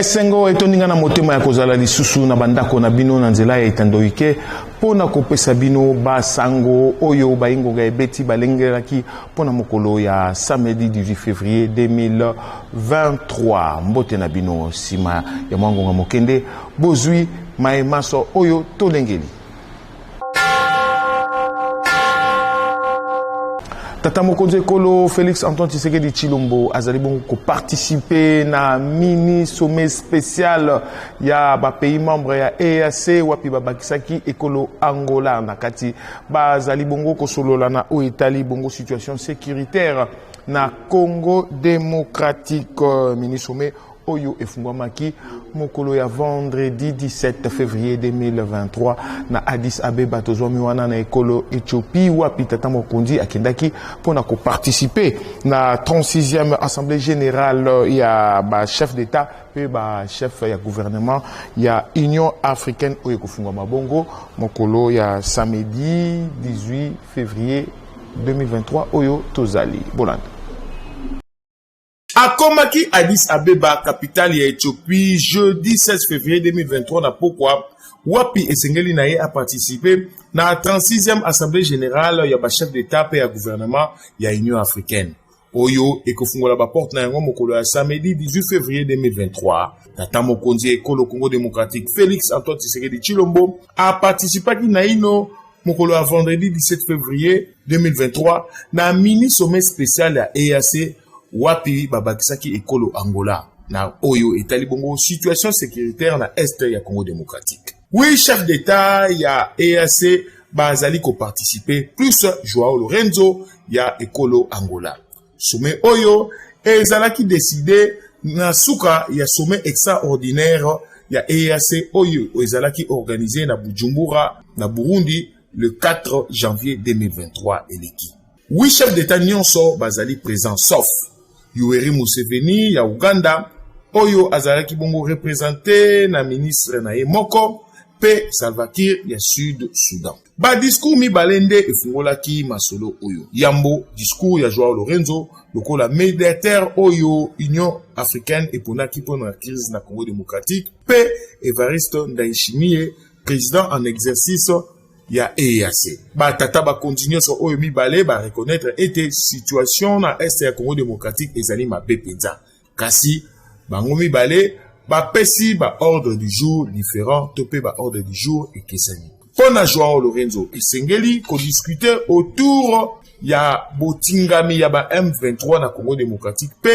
Esengo etoninga na motema ya kozala lisusu na bandako na bino na nzela ya itandoike pona kopesa bino basango oyo baingoga ebeti balengelaki pona mokolo ya samedi 18 février 2023 mbote na bino sima ya mwangonga mokende bozwi maemaso oyo tolengeli. Tata Mokonzi Ekolo Félix Antoine Tshisekedi Tshilombo azali bongo ko participer na mini sommet spécial ya ba pays membre ya EAC wapi babakisaki Ekolo Angola na kati bazali bongo ko solola na o Italie bongo situation sécuritaire na Congo démocratique mini sommet oyo efungwamaki mokolo ya vendredi 17 février 2023 na Addis Abeba tozwami wana na ekolo Éthiopie wapi Tata Mokonzi akendaki pona ko participer na 36e assemblée générale ya ba chef d'état pe ba chef ya gouvernement ya Union africaine oyo kofungwama bongo mokolo ya samedi 18 février 2023 oyo tozali bolanda. Akomaki Addis Abeba, capitale ya Éthiopie, jeudi 16 février 2023 na pokwa wapi esengeli na ye a participer na 36e assemblée générale ya ba chef d'état pe ya gouvernement ya Union africaine. Oyo ekofungola ba porte na yango mokolo ya samedi 18 février 2023. Tata Mokonzi Ekolo Congo démocratique Félix Antoine Tshisekedi Tshilombo a participaki na ino mokolo ya vendredi 17 février 2023 na mini sommet spécial ya EAC wapi babakisaki Ekolo Angola na oyo etali bongo situation sécuritaire na est ya Congo démocratique. Oui, chef d'état ya EAC bazali ko participer plus Joao Lorenzo ya Ekolo Angola. Sommet oyo ezalaki décidé na suka ya sommet extraordinaire ya EAC oyo ezalaki organisé na Bujumbura na Burundi le 4 janvier 2023 eleki. Oui, chef d'état nyonso bazali présent sauf Yoweri Museveni ya Uganda oyo azalaki bongo représenté na ministre na ye moko pe Salva Kiir ya Sud Soudan. Ba discours mi balende efungolaki masolo oyo. Yambo discours ya Joao Lorenzo lokola médiateur oyo Union africaine eponaki pona la crise na Congo démocratique pe Evariste Ndayishimiye président en exercice ya EAC. Ba tata ba continuer so oyo mibale ba reconnaître était situation na est ya Congo démocratique ezali mabe penza. Kasi bango mibale ba pesi ba ordre du jour différent topé ba ordre du jour ekesani. Pona Joao Lorenzo esengeli ko discuter autour ya botingami ya ba M23 na Congo démocratique pe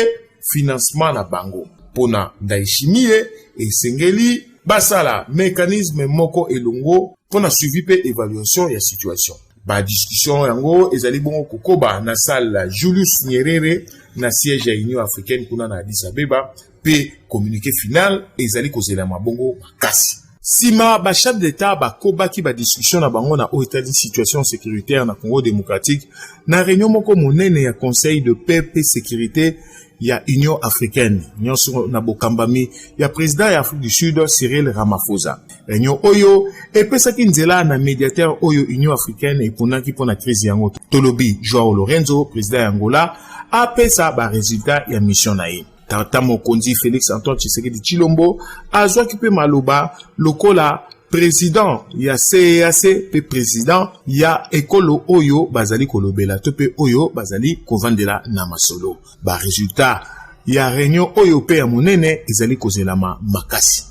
financement na bango. Pona Ndayishimiye esengeli basala mécanisme moko elongo pona suivi pe évaluation ya situation. Ba discussion yango ezali bongo kokoba na salle Julius Nyerere na siège ya Union africaine kuna na Addis Abeba pe communiqué final ezali kozela mabongo makasi. Sima ba chef d'état ba kobaki ba discussion na bango na état de situation sécuritaire na Congo démocratique na réunion moko monene ya conseil de paix et sécurité ya Union africaine nyonso na bokambami ya président ya Afrique du Sud Cyril Ramaphosa. Réunion oyo epesaki nzela na médiateur oyo Union africaine eponaki pona crise yango tolobi Joao Lorenzo président ya Angola apesa ba résultat ya mission na ye. Tata Mokonzi Félix Antoine Tshisekedi Tshilombo azwaki pe maloba lokola président ya CEAC pe président ya Ekolo oyo bazali kolobela to pe oyo bazali kovandela na masolo. Ba résultat ya réunion oyo pe ya monene ezali kozelama makasi.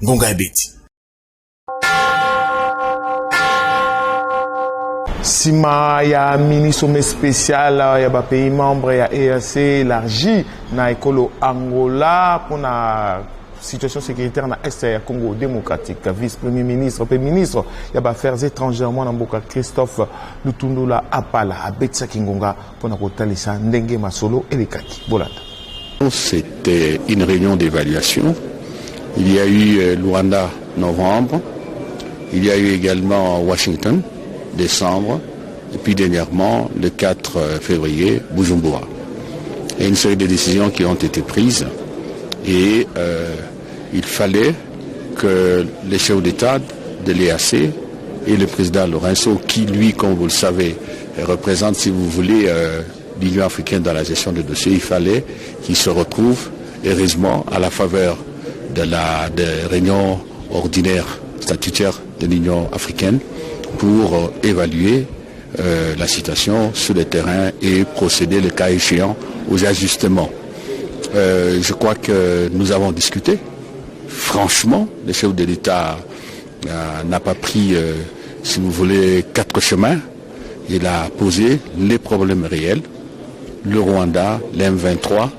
Ngonga ebeti. Sima ya mini sommet spécial ya ba pays membre ya EAC élargi na Ekolo Angola pour na situation sécuritaire na est ya Congo démocratique. Vice-premier ministre pe ministre ya ba affaires étrangères mwana mboka Christophe Lutundula Apala abetsa kingonga pour na kotalisa ndenge masolo elekaki. Bolanda. C'était une réunion d'évaluation. Il y a eu Luanda novembre. Il y a eu également Washington décembre, et puis dernièrement, le 4 février, Bujumbura. Et une série de décisions qui ont été prises. Et il fallait que les chefs d'État de l'EAC et le président Lorenzo, qui lui, comme vous le savez, représente, si vous voulez, l'Union africaine dans la gestion des dossiers, il fallait qu'ils se retrouvent, heureusement, à la faveur de réunion ordinaire statutaire de l'Union africaine pour évaluer la situation sur le terrain et procéder, le cas échéant, aux ajustements. Je crois que nous avons discuté. Franchement, le chef de l'État n'a pas pris, si vous voulez, 4 chemins. Il a posé les problèmes réels. Le Rwanda, l'M23,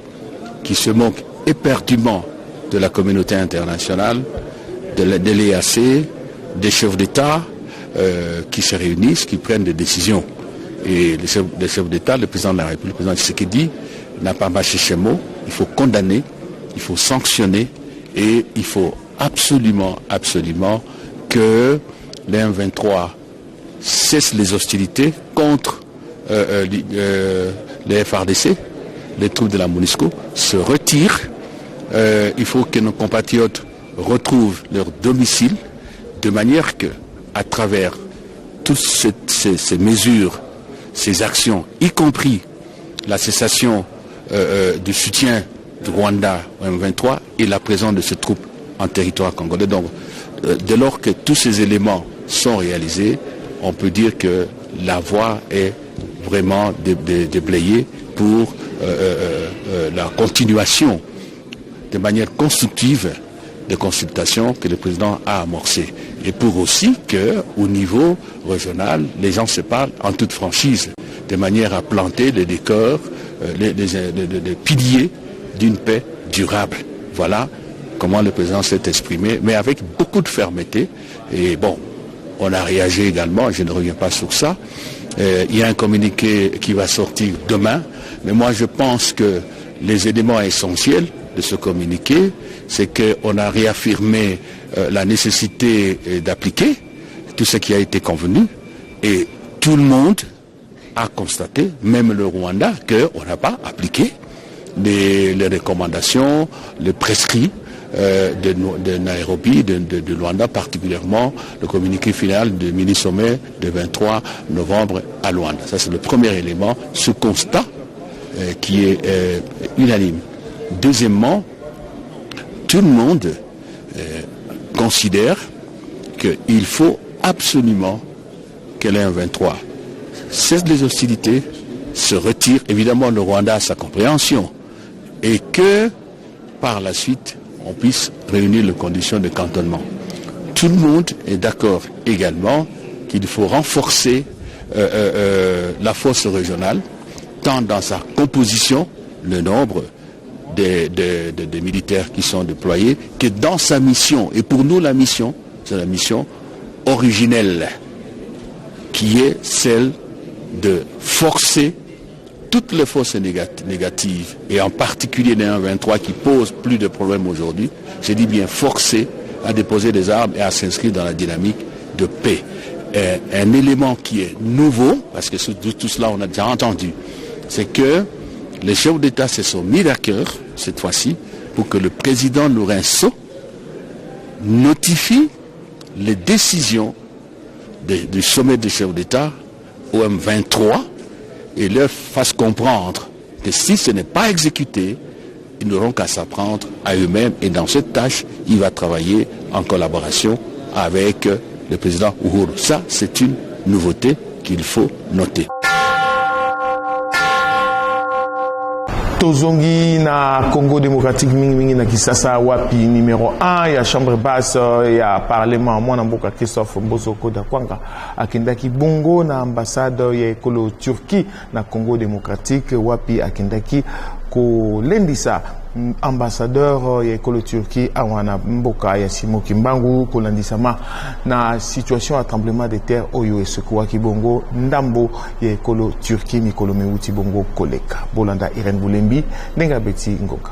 qui se moque éperdument de la communauté internationale, de l'EAC, des chefs d'État qui se réunissent, qui prennent des décisions. Et les chefs d'État, le président de la République, le président Tshisekedi, n'a pas mâché ses mots. Il faut condamner, il faut sanctionner et il faut absolument que les M23 cessent les hostilités contre les FARDC, les troupes de la MONUSCO, se retirent. Il faut que nos compatriotes retrouvent leur domicile de manière que, à travers toutes ces mesures, ces actions, y compris la cessation du soutien du Rwanda au M23 et la présence de ces troupes en territoire congolais. Donc, dès lors que tous ces éléments sont réalisés, on peut dire que la voie est vraiment déblayée pour la continuation de manière constructive des consultations que le président a amorcées. Et pour aussi qu'au niveau régional, les gens se parlent en toute franchise, de manière à planter les décors, les piliers d'une paix durable. Voilà comment le président s'est exprimé, mais avec beaucoup de fermeté. Et bon, on a réagi également, je ne reviens pas sur ça. Il y a un communiqué qui va sortir demain, mais moi je pense que les éléments essentiels de ce communiqué, c'est qu'on a réaffirmé la nécessité d'appliquer tout ce qui a été convenu, et tout le monde a constaté, même le Rwanda, qu'on n'a pas appliqué les recommandations, les prescrits de Nairobi, de Luanda, particulièrement le communiqué final du mini-sommet du 23 novembre à Luanda. Ça, c'est le premier élément, ce constat qui est unanime. Deuxièmement, tout le monde considère qu'il faut absolument que l'M23 cesse les hostilités, se retire. Évidemment, le Rwanda a sa compréhension, et que par la suite, on puisse réunir les conditions de cantonnement. Tout le monde est d'accord également qu'il faut renforcer la force régionale, tant dans sa composition, le nombre des militaires qui sont déployés, que dans sa mission. Et pour nous, la mission, c'est la mission originelle, qui est celle de forcer toutes les forces négatives, et en particulier les 1-23 qui posent plus de problèmes aujourd'hui, je dis bien forcer à déposer des armes et à s'inscrire dans la dynamique de paix. Un élément qui est nouveau, parce que tout cela on a déjà entendu, c'est que les chefs d'État se sont mis d'accord cette fois-ci pour que le président Lourenço notifie les décisions du sommet des chefs d'État au M23 et leur fasse comprendre que si ce n'est pas exécuté, ils n'auront qu'à s'apprendre à eux-mêmes, et dans cette tâche, il va travailler en collaboration avec le président Uhuru. Ça, c'est une nouveauté qu'il faut noter. Tozongi na Congo démocratique mingi na Kisasa wapi numéro 1 ya chambre basse ya parlement mwana mboka Christophe Mbosoko da Kwanga akendaki bongo na ambassade ya ekolo Turquie na Congo démocratique wapi akendaki ko lendisa ambassadeur ya ekolo Turquie awana mboka ya Simo Kimbangu ko landisama na situation ya tremblement de terre oyo esekuwa kibongo ndambo ya ekolo Turquie mikolo meuti bongo koleka bolanda Irene Bulembi ndenga beti ngoka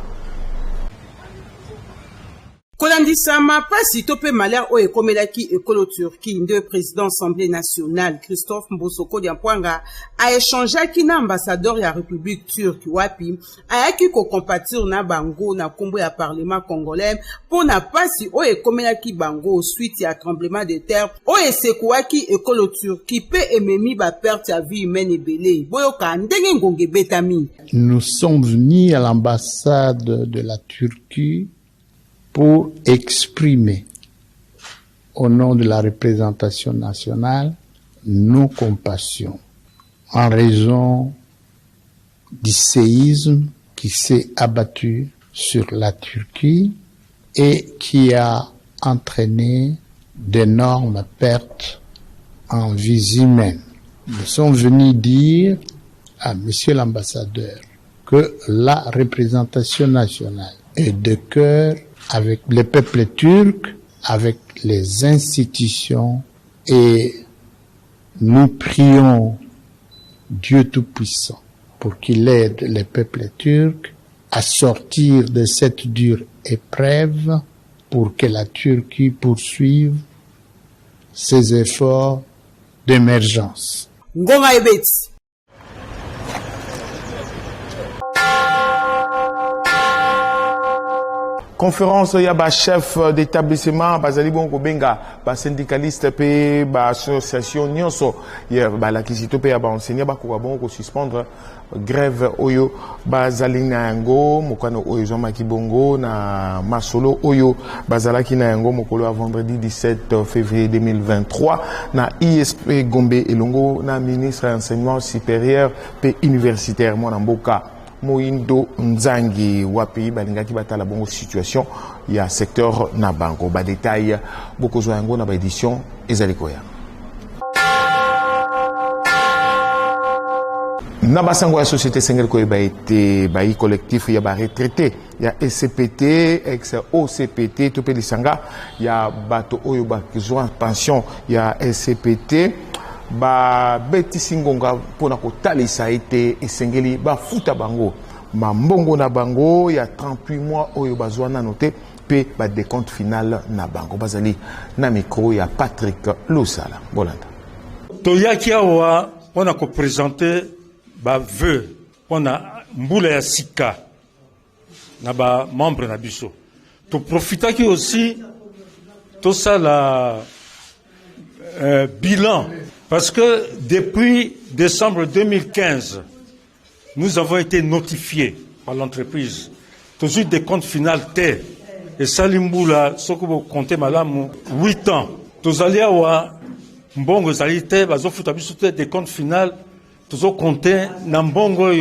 kolandisama pasi to pe malheur oyo ekomelaki ekolo Turquie nde président Assemblée nationale Christophe Mbosoko Diampwanga a échangeaki na ambassadeur ya République turque wapi ayaki ko compatir na bango na kombo ya parlement congolais pona pasi oyo ekomelaki bango suite ya tremblement de terre oyo esekuwaki ekolo Turquie pe ememi ba perte ya vie humaine ebele boyoka ndenge ngonge betami. Nous sommes venus à l'ambassade de la Turquie pour exprimer au nom de la représentation nationale nos compassions en raison du séisme qui s'est abattu sur la Turquie et qui a entraîné d'énormes pertes en vies humaines. Nous sommes venus dire à Monsieur l'ambassadeur que la représentation nationale est de cœur avec le peuple turc, avec les institutions, et nous prions Dieu Tout-Puissant pour qu'il aide le peuple turc à sortir de cette dure épreuve pour que la Turquie poursuive ses efforts d'émergence. Ngonga Ebeti. Conférence ya ba chef d'établissement bazali bongo benga ba syndicaliste pe ba association nyonso ya ba la kisito pe ya ba enseignant ba ko bongo suspendre grève oyo bazali na yango mokano oyo zoma kibongo na masolo oyo bazalaki na yango mokolo a vendredi 17 février 2023 na ISP Gombe elongo na ministre enseignement supérieur pe universitaire mwana mboka Moindo Nzangi wapi balingaki batala bongo situation ya secteur na bango ba détail boko zo yango na ba édition ezali koya na basango ya société sengel ko ba été ba collectif ya ba retraité ya SCPT ex OCPT to pe lisanga ya bato oyo ba besoin pension ya SCPT ba beti singonga pona kotalisa ete esengeli ba futa bango mambongo na bango ya 38 mois oyo bazwa na noté pe ba décompte final na bango bazali na micro ya Patrick Lusala bolanda toyaki awa pona ko présenter ba vœu pona mbula ya sika na ba membre na biso to profitaki aussi tout ça la bilan. Parce que depuis décembre 2015, nous avons été notifiés par l'entreprise. Toujours des comptes finaux T. Et Salimboula, ce que vous comptez, madame, 8 ans. Tous allés à Mbongo Zalité, bazo futabisoute des comptes finaux, tous compté, Nambongo,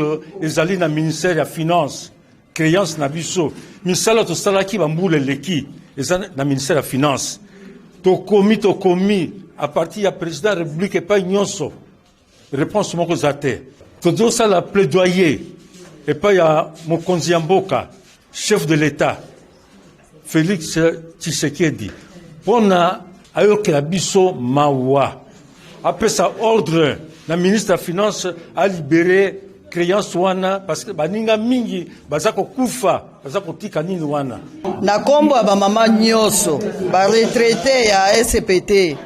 ils allaient dans le ministère de la Finance, créance Nabiso. Misala, tout ça qui va mouler l'équipe, ils allaient dans le ministère de la Finance. To commis. À partir du président de la République et pas Nyonso. Réponse mon zate. Tout ça la plaidoyer. Et pas il y a Mokonzi Mboka, chef de l'État. Félix Tshisekedi. Pona ayoke la biso mawa. Après ça ordre, la ministre de la Finance a libéré créance wana parce que baninga mingi bazako kufa bazako tika nini wana. Na kombo ba mama Nyonso, ba retraité ya SPT.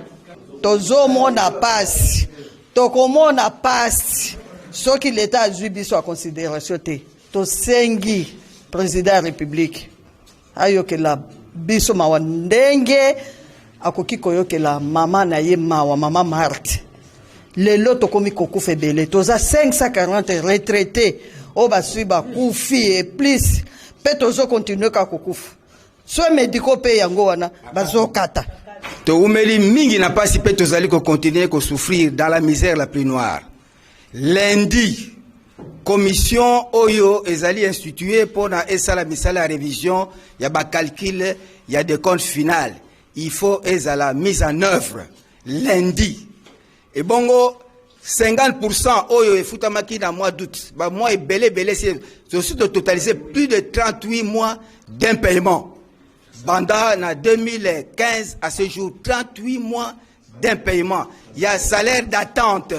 Tozomona passe, tokomona passe, ce qui l'État a dû biso à considération te. Tosengi président de la République, ayoke la biso mawa ndenge, akoki koyoke la mama na ye mawa, mama Marthe. Lelo tokomi kokufa ebele, toza 540 retraités, o basui ba kufi et plus, pe tozo continuer ka kokufa. Soins médicaux pe yango wana, bazo kata. Toumeli mingi na pasi pe tozali ko continuer ko souffrir dans la misère la plus noire. Lundi, commission Oyo ezali instituée pour na esala misala révision ya ba calcul ya des comptes final. Il faut ezala mise en œuvre lundi. Et bongo 50% Oyo efutamaki na mois d'août. Ba mois et belé c'est aussi de totaliser plus de 38 mois d'impaiement. Banda en 2015 à ce jour 38 mois d'impaiement. Il y a salaire d'attente.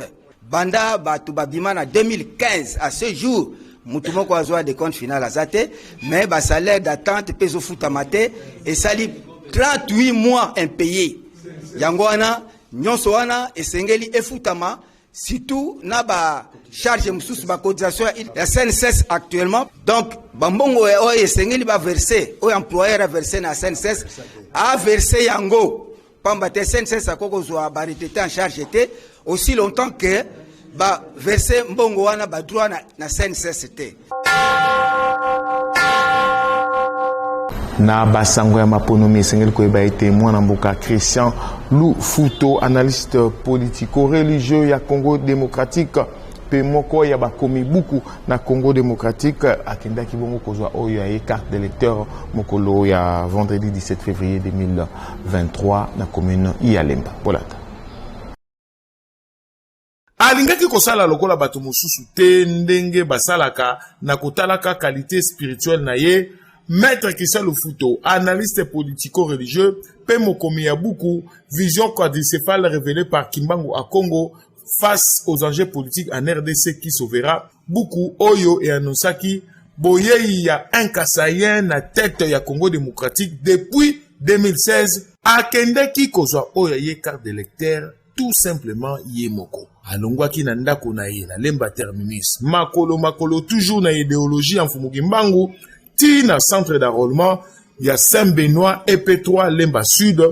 Banda Batubabima en 2015 à ce jour. Moutoumon ko azwa des comptes finaux à zate, mais ba salaire d'attente peso futamate et sali 38 mois impayés. Yangoana nyonso wana esengeli efutama surtout na ba charge mususu ba cotisation ya CNSS actuellement. Donc bambongo o esengeli ba verser o employeur a versé na CNSS a versé yango pamba te CNSS akoko zo ba retraité en charge était aussi longtemps que ba verser mbongo wana ba droit na CNSS était. na basango ya maponomi esengeli koyeba ete mwana mboka Christian Lufuto, analyste politico-religieux ya Congo démocratique pe moko ya bakomi buku na Congo démocratique, akendaki bongo kozwa oyo ya carte d'électeur mokolo ya vendredi 17 février 2023 na commune Yalemba. Polata alingaki kosala lokola bato mosusu te ndenge basalaka na kotalaka qualité spirituelle na ye. Maître Christian Lufuto, analyste politico-religieux, pe mokomi ya buku, vision quadricéphale révélée par Kimbangu à Congo face aux enjeux politiques en RDC qui sauvera beaucoup Oyo et Anosaki boyei ya un Kassayen na tête ya Congo démocratique depuis 2016 akende ki kozwa oyo ye carte d'électeur tout simplement yemoko alongwaki na ndako na ye na lemba terminus makolo toujours na idéologie en fumuki mbangu ti na centre d'enrôlement ya Saint-Benoît EP3 lemba sud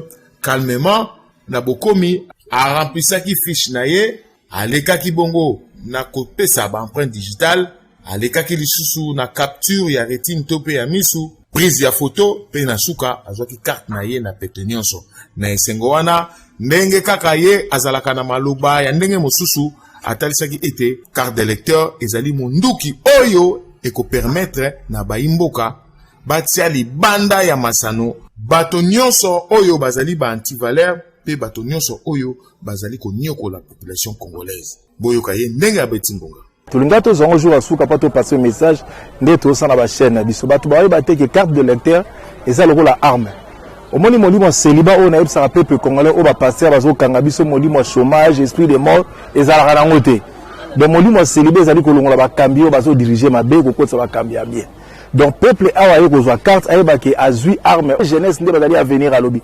calmement na bokomi a remplissaki fiche na ye alekaki bongo na kopesa ba empreinte digitale alekaki lisusu na capture ya rétine to pe ya misu prise ya photo pe na suka azwaki carte na ye na pete nyonso na esengo wana ndenge kaka ye azalaka na maloba ya ndenge mosusu atalisaki ete carte d'électeur ezali munduki oyo eko permettre na baimboka batia libanda ya masano bato nyonso oyo bazali ba antivaleur pe bato nyonso oyo bazali konyokola population congolaise boyoka ye ndenge ya betingonga tulinga tozongo jour asuka pa to passer message nde to sana ba chaîne biso bato ba ba te que carte de lecteur eza lokola arme omoni molimo célibat on a ebisa peuple congolais o ba passer bazo kanga biso molimo chômage esprit de mort ezala kana ngote donc molimo célibat ezali kolongola ba kambio bazo diriger mabe ko kotsa ba kambia bien. Donc peuple a eu besoin carte a que azui arme jeunesse ndé bazali à venir à lobby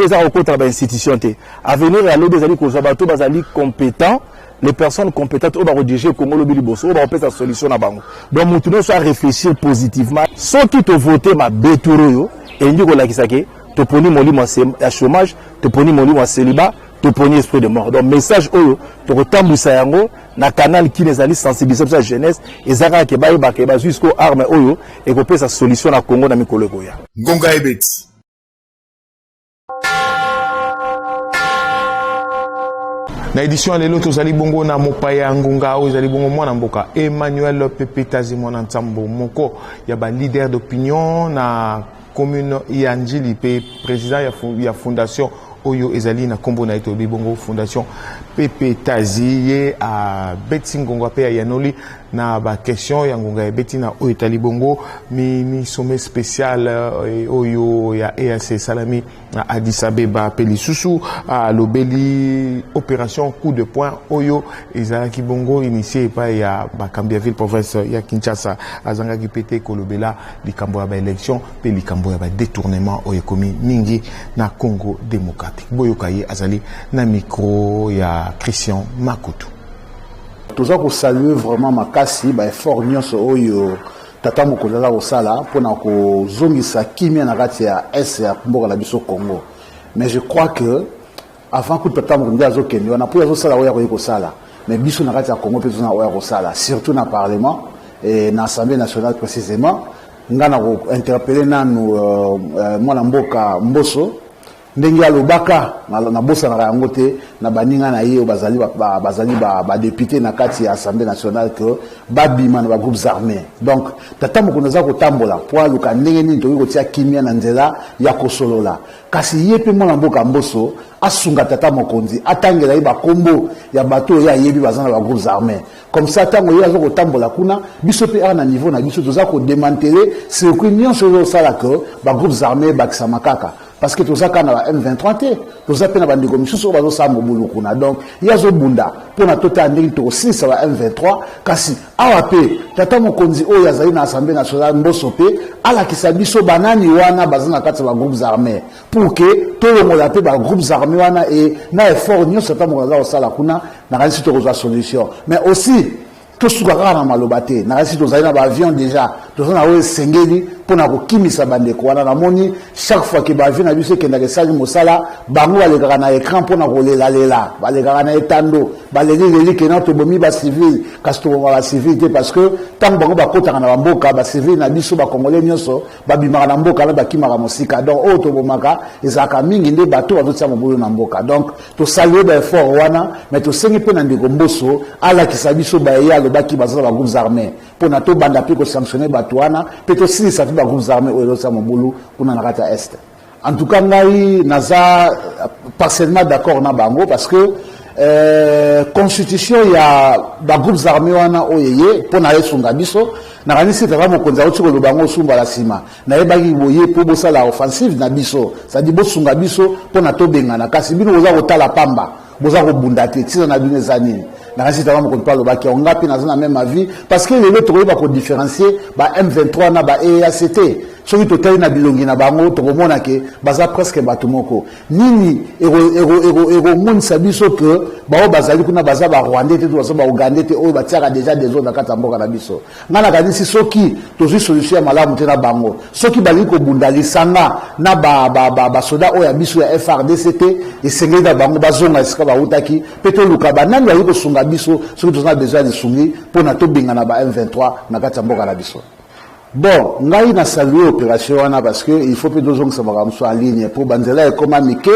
za okota ba institution té à venir à lobby bazali ko bato bazali compétent les personnes compétentes au ba rediriger Congo lobby liboso ba opesa solution na bango donc mutuno soit réfléchir positivement ceux qui te voter ma beturo yo et ndiko la kisake to poni molimo à chômage te poni molimo à célibat te poni esprit de mort donc message oyo to kotambisa yango na canal qui les alliés sensibiliser sa jeunesse et zaka ke ba jusqu'au arme oyo et ko pesa solution na Congo na mikolo koya ngonga ebeti na édition lelo tozali bongo na mopaya ngonga oyo ezali bongo mwana mboka Emmanuel Pepetazi mwana ntambo moko ya ba leader d'opinion na commune ya Njili pe président ya fondation oyo ezali na kombo na etobi bongo fondation Pepetazi ye a beti ngonga pe ya yanoli na ba question ya ngonga beti na oyo etali bongo mi sommet spécial oyo ya EAC Salami na Addis Abeba pe lisusu a lobeli opération coup de poing oyo ezalaki bongo initié pa ya bakambi ya ville province ya Kinshasa azanga ki pété kolobela likambo ya ba élection pe likambo ya ba détournement oyo komi mingi na Congo démocratique boyoka ye azali na micro ya Christian Makutu. Toza ko saluer vraiment makasi ba effort nyonso oyo tata mokolala osala pona ko zongisa kimia na kati ya S ya mboka la biso Congo. Mais je crois que avant que tata mokolala azokende wana po azosala oya ko sala mais biso na kati ya Congo pe tozana oya ko sala surtout na parlement et na assemblée nationale précisément ngana ko interpeller nanu mwana mboka Mboso ndenge alobaka na bosa na yango te na baninga na ye bazali ba député na kati ya assemblée nationale que babima na ba groupes armés donc tata moko za ko tambola po aluka ndenge nini to ko tia kimia na nzela ya kosolola kasi ye pe mwana mboka Mboso asunga tata mokonzi atangela ba kombo ya bato ya yebi bazana ba groupes armés comme ça tango ye azo ko tambola kuna biso pe na niveau na biso toza ko démanteler circuit nyonso zo sala que ba groupes armés bakisama kaka parce que tout ça quand on M23 t tout ça pena bandi commission so bazo sa mobulu kuna donc yazo bunda pona tota ndenge to si ça va M23 kasi awape tata mokonzi o yazali na assemblée nationale Mboso pe ala kisabiso banani wana bazana kati ba groupes armés pour que to longola pe ba groupes armés wana et na effort nyo tata mokonzi o sala kuna na kasi to ko solution mais aussi tout ce qu'on a na malobate na kasi to zali na ba avion déjà to na o sengeli pour na kokimisa bandeko wana namoni chaque fois que ba vie na biso ke ndake sali mosala bango balekaka na écran pour na kolela balekaka na etando baleli ke na to bomi ba civil kasi to ba civil te parce que tant bango bakotaka na bamboka ba civil na biso ba congolais nyonso babimaka na mboka na bakimaka mosika donc o to bomaka ezaka mingi nde bato bazotia mobulu na mboka donc to saluer ba effort wana mais to sengi pe na ndeko mboso ala kisabiso ba ya lo baki bazala ba groupes armés pour na to banda pe ko sanctionner bato wana pe to si ça ba groupes armés o elosa mobulu kuna na kata est. En tout cas ngai naza partiellement d'accord na bango parce que constitution ya ba groupes armés wana oyeye pona esunga biso na kanisi tata mokonzi auti ko lobango sumba la sima na yebaki boye po bosala offensive na biso ça dit bosunga biso pona to bengana kasi bino boza kotala pamba boza kobunda te tina na bino ezanini na kanisi tata mokonzi pa lobaki ongapi na zona même avis parce que les autres ba ko différencier ba M23 na ba EACT soki totali na bilongi na bango tokomona ke baza presque bato moko nini ego monisa biso ke bao bazali kuna baza ba Rwandais te baza ba Ougandais te oyo batiaka déjà des autres na kata mboka na biso ngana kanisi soki tozwi solution ya malamu te na bango soki bali ko bunda lisanga na ba soda oyo ya biso ya FRDC te esengeli na bango bazonga esika bautaki pe toluka banani bali kosunga biso soki tozana besoin de sungi mpona tobenga na ba M23 na kata mboka na biso. Bon, ngai na saluer opération wana parce que il faut que deux gens soient en ligne pour banzela et comment mike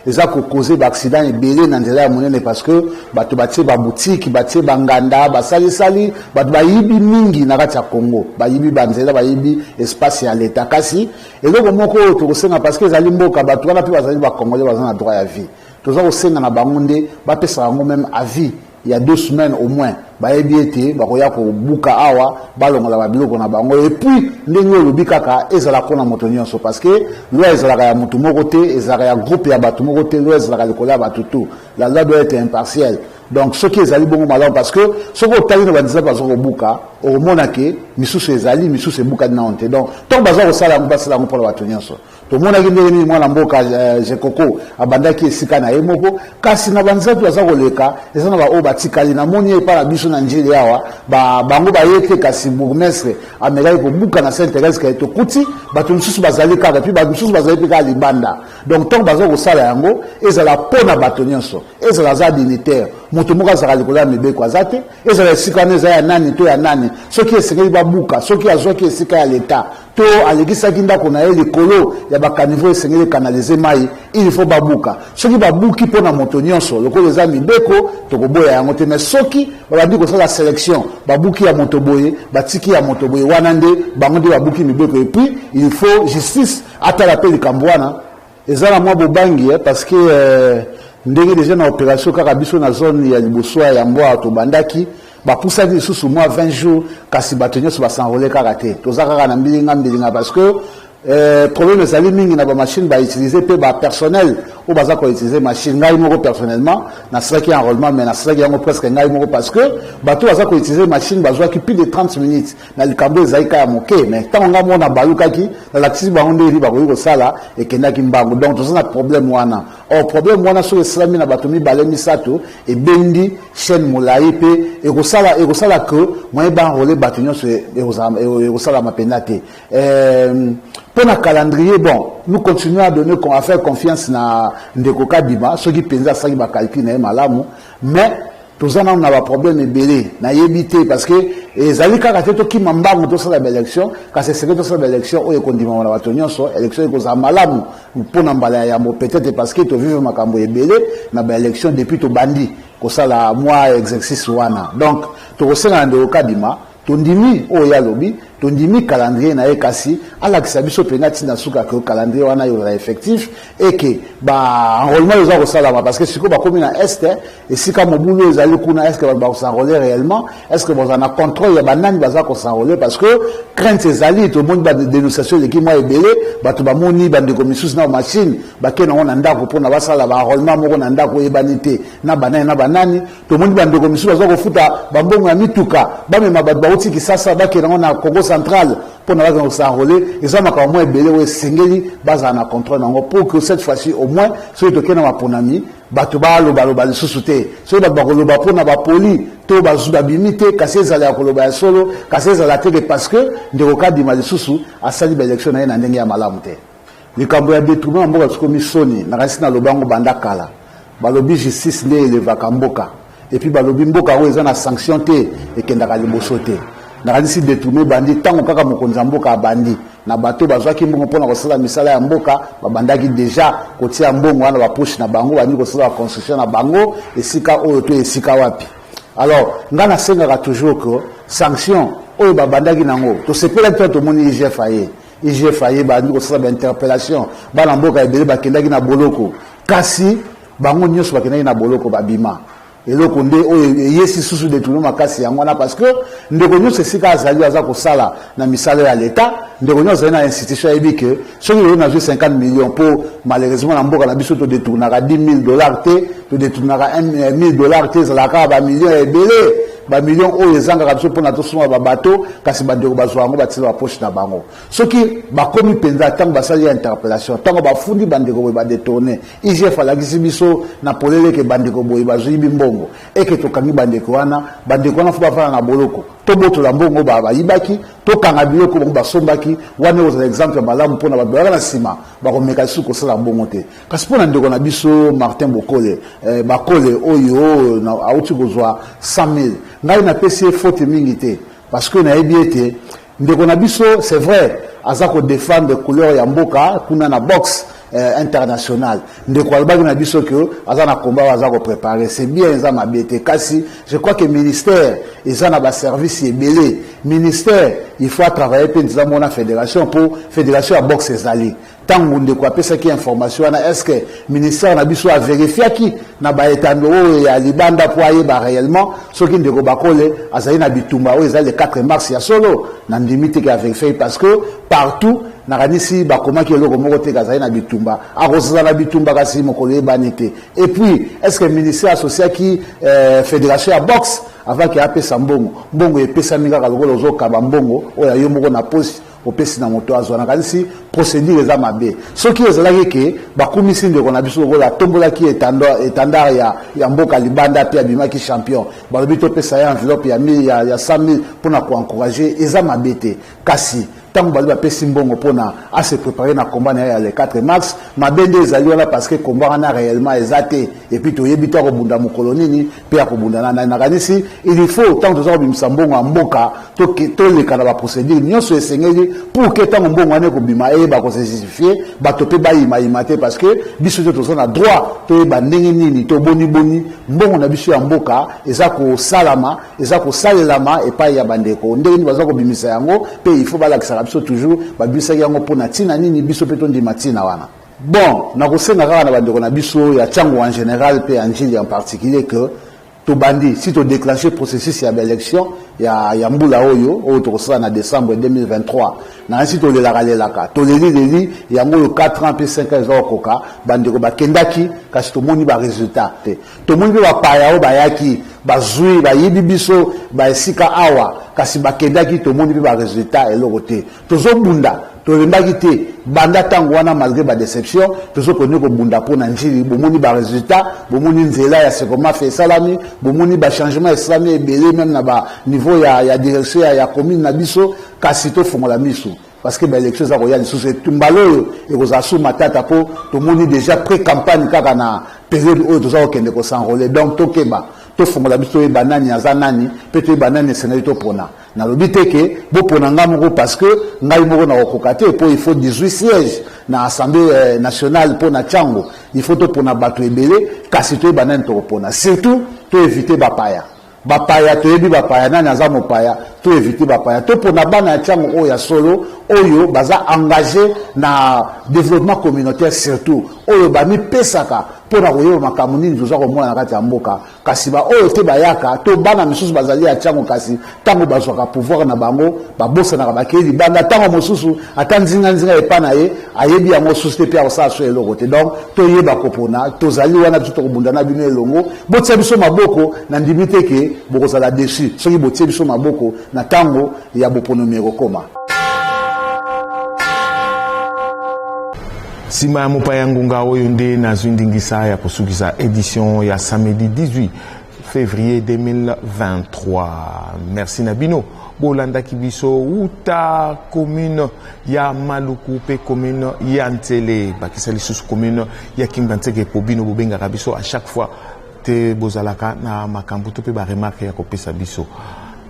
eza ko causer d'accident et belé na nzela ya monene parce que bato batie ba boutique batie banganda basali bato bayibi mingi na kati ya Congo bayibi banzela bayibi espace ya l'état kasi eloko moko to kosenga parce que ezali mboka bato wana pe bazali ba congolais bazana droit ya vie toza kosenga na bangonde ba pesa bango même avis il y a 2 semaines au moins bayebi ete bakoya ko buka awa balongola babiloko na bango et puis ndenge olobi kaka ezala kona moto nyonso parce que loi ezalaka ya moto moko te ezalaka ya groupe ya bato moko te loi ezalaka likolo ya bato tout la loi doit être impartielle donc ce qui ezali bongo malamu parce que soko otali na bandisa bazo kobuka omona ke misusu ezali misusu ebuka na honte donc tant bazo kosala ngo basala ngo pour bato nyonso to mona ki ndenge ni mwana mboka Jekoko abandaki esika na ye moko kasi na bandisa tu bazo koleka ezana ba o batikali na moni e para biso na njili yawa bango bayeke kasi bourgmestre amelai ko buka na Saint-Thérèse ka eto kuti bato misusu bazali kaka puis bato misusu bazali peka libanda donc tant bazo kosala yango ezala pona bato nyonso ezala za dignitaire moto moko azala likola mibeko azate ezala esika neza ya nani to ya nani soki esengeli babuka soki azwaki esika ya l'état to alekisaki ndako na ye likolo ya bakaniveau esengeli kanalize mai il faut babuka soki babuki mpona moto nyonso lokolo eza mibeko tokoboya yango te mais soki babandi kosala sélection babuki ya moto boye batiki ya moto boye wana nde bango nde babuki mibeko et puis il faut justice atala mpe likambo wana eza na mwa bobangi parce que ndenge déjà na opération kaka biso na zone ya liboso ya mboa to bandaki bapusaki lisusu mwa 20 jours kasi bato nyonso basanrole kaka te toza kaka na mbilinga parce que problème ezali mingi na bamachine bautilize mpe bapersonnel oyo baza koutilize machine ngai moko personnellement nasalaki enrôlement mais nasalaki yango presque ngai moko parce que bato baza koutilize machine bazwaki plus de 30 minutes na likambo ezali kaka moke mais ntango ngai mona balukaki nalakisi bango nde eri bakoki kosala ekendaki mbangu donc toza na problème wana or problème wana soki esalami na bato mibale misato ebendi chaîne molai mpe ekosala ke moyen baenrôle bato nyonso ekosalama mpenza te pour le calendrier, bon, nous continuons à faire confiance na Ndeko Kadima, ceux qui pensent à ça qui va calculer malamu, mais tous en on a un problème belé, na yébité parce que les alliés karaté qui m'embarquent dans cette élection, quand c'est secret dans cette élection, où ils continuent à avoir tenu sur élection ils causent malamu pour n'emballer yambo peut-être parce que tu vives ma cambo belé, na élection depuis to bandi, que ça la moi exercice wana. Donc, tu ressens un Ndeko Kadima, tondimi oya lobi tondimi calendrier na ekasi alakisa biso penati na suka que calendrier wana yo effectif et que ba enrôlement les gens salama parce que siko ba komi na est et sika mobulu ezali kuna est-ce que ba s'enrôler réellement est-ce que vous en a contrôle ya banani baza ko s'enrôler parce que crainte ezali to monde ba dénonciation de qui moi ebele bato ba moni bande komissus na machine ba kena on ndako pona basala ba enrôlement moko na ndako ebanité na banani to monde bande komissus baza ko futa ba mbongo ya mituka ba mema ba outi ki sasa ba kena on a Congo central pour ne pas s'enrôler et ça m'a quand même belé ou singeli base en contrôle pour que cette fois-ci au moins ceux qui ont ma ponami bato baloba lisusu te soki bato bakoloba mpona bapoli to bazwi babimi te kasi ezala ya koloba ya solo kasi ezala teke parce que ndeko kadima lisusu asali baélection na ye na ndenge ya malamu te likambo ya détournement mboka tikomi soni nakasi naloba yango banda kala balobi justice nde elevaka mboka epuis balobi mboka oyo eza na sanction te ekendaka liboso te nakanisi détourné bandi ntango kaka mokonzi ya mboka abandi na bato bazwaki mbongo mpona kosala misala ya mboka babandaki deja kotia mbongo wana bapoche na bango bandi kosala baconstruction na bango esika oyo to esika wapi alors nga nasengaka toujours que sanction oyo babandaki nango tosepelaki to tomoni IGF aye bandi kosala bainterpellation bana mboka ebele bakendaki na boloko kasi bango nyonso bakendaki na boloko babima eloko nde oyo yesi susu détourné makasi yango wana parce que ndeko nyonso esika azali aza kosala na misala ya l'État ndeko nyonso azali na institution ayebi ke soki lelo nazwi 50 millions po malheureusement na mboka na biso todétournaka $10,000 te todétournaka $1,000 te ezalaka bamillion ebele bamillion oyo ezangaka biso mpona tosoma babato kasi bandeko bazwa yango batila bapoche na bango soki bakomi mpenza ntango basali ya interpellation ntango bafundi bandeko boye badétourné IGF alakisi biso na polele eke bandeko boye bazwibi mbongo eke tokangi bandeko wana fo bafana na boloko tobotola mbongo bayibaki tokanga biloko bango basombaki wana ozala exemple ya malamu mpona bato bayaka na nsima bakomeka lisusu kosala mbongo te kasi mpona ndeko na biso Martin bakole oyo auti kozwa 100,000 ngai napesi ye faute mingi te parce que nayebi ete ndeko na biso c'est vrai aza kodéfendre couleur ya mboka kuna na boxe international ndeko alobaki na biso ke aza na combat aza kopréparer c'est bien eza mabe te kasi je crois que ministère eza na baservice ebele ministère il faut travailler mpe ntiza mona fédération mpo fédération ya boxe ezali ntango ndeko apesaki information wana est ce que ministère na biso avérifiaki na baetando oyo ya libanda mpo ayeba réellement soki ndeko bakole azali na bitumba oyo ezali le 4 mars ya solo na ndimi teke avérifie parce que partout nakanisi bakomaki eloko moko te kazali na bitumba akozala na bitumba kasi mokolo eyebani te et puis est ce que ministère associaki fédération ya boxe avaki apesa mbongo epesami kaka lokola ozokaba mbongo oyo ayo moko na posi opesi na moto azwa nakanisi procédure eza mabe soki ezalaki ke bakumisi ndeko na biso lokola atombolaki étendard ya mboka libanda mpe abimaki champion balobi topesa ye enveloppe ya 100,000 mpona koencourage eza mabe te kasi ntango bali bapesi mbongo mpona ase préparer na combat na ya le 4 mars mabe nde ezali wana parce que combat wana réellement eza te epuis toyebi to akobunda mokolo nini mpe akobunda nakanisi il faut ntango toza kobimisa mbongo ya mboka toleka na baprocédure nyonso esengeli pour ke ntango mbongo wana ekobima eyeba kose justifie bato mpe bayimayima te parce que biso te toza na droit toyeba ndenge nini toboniboni mbongo na biso ya mboka eza kosalelama epai ya bandeko ndenge nini baza kobimisa yango mpe il faut balakisa biso toujours babisaki yango mpona ntina nini biso mpe tondima ntina wana bon nakosenga kaka na bandeko na biso ya ntango en général mpe ya njili en particulier que tobandi si todéclenché processus ya baélection ya mbula oyo tokosala na décembre 2023 nansi tolelaka toleli yango oyo 4 ans mpe 5 ans eza kokoka bandeko bakendaki kasi tomoni barésultat te tomoni mpe bapaya oyo bayaki bazwi bayibi biso baesika awa kasi bakendaki tomoni mpe barésultat eloko te tozobunda tolembaki te banda ntango wana malgré badéception tozokoni kobunda mpo na njili bomoni barésultat bomoni nzela ya sekomafe esalami bomoni bachangement esalami ebele même na baniveau ya direction ya commune na biso kasi tofongola miso parce que baélection eza koya lisusu etumbala oyo ekozala su matata mpo tomoni déjà pré-campagne kaka na période oyo toza kokende kosenrole donc tokeba tofongola biso toyeba nani aza nani mpe toyeba nani esengeli topona nalobi te ke bopona nga moko parce que ngai moko nakokoka te mpo il faut 18 sièges na assemblée nationale mpo na ntango il faut topona bato ebele kasi toyeba nani tokopona surtout toevite bapaya toyebi bapaya nani aza mopaya toevite bapaya topona bana ya ntango oyo ya solo oyo baza engagé na développement communautaire surtout oyo bamipesaka mpona koyeba makambo nini toza komona na kati ya mboka kasi baoyo te bayaka to bana misusu bazali ya ntango kasi ntango bazwaka pouvoir na bango babosanaka bakei libanda ntango mosusu ata nzinga epa na ye ayebi yango susu te mpe akosala so eloko te donc toyeba kopona tozali wana biso tokobunda na bino elongo botia biso maboko na ndimi te ke bokozala déçu soki botie biso maboko na ntango ya boponomi ekokoma. Sima mopaya ngunga oyo nde nazwindingisa ya kosukisa édition ya samedi 18 février 2023. Merci Nabino. Bolanda Kibiso uta commune ya Maluku pe commune ya Ntele bakisa lisusu commune ya Kimbantseke Pobino bobenga kabiso à chaque fois te bozalaka na makambo to pe ba remarque ya kopesa biso.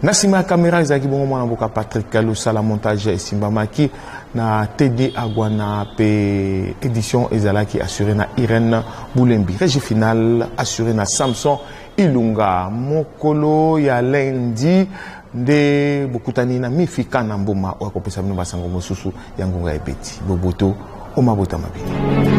Nasima caméra ezaki bongo mwana boka Patrick Kalusa la montage esimbamaki na TD Agwana pe édition ezalaki assuré na Irène Boulembi. Régie finale assuré na Samson Ilunga. Mokolo ya lundi nde bokutani na mifika na mboma wakopesa bino basango mosusu ya ngonga ebeti boboto omabota mabini.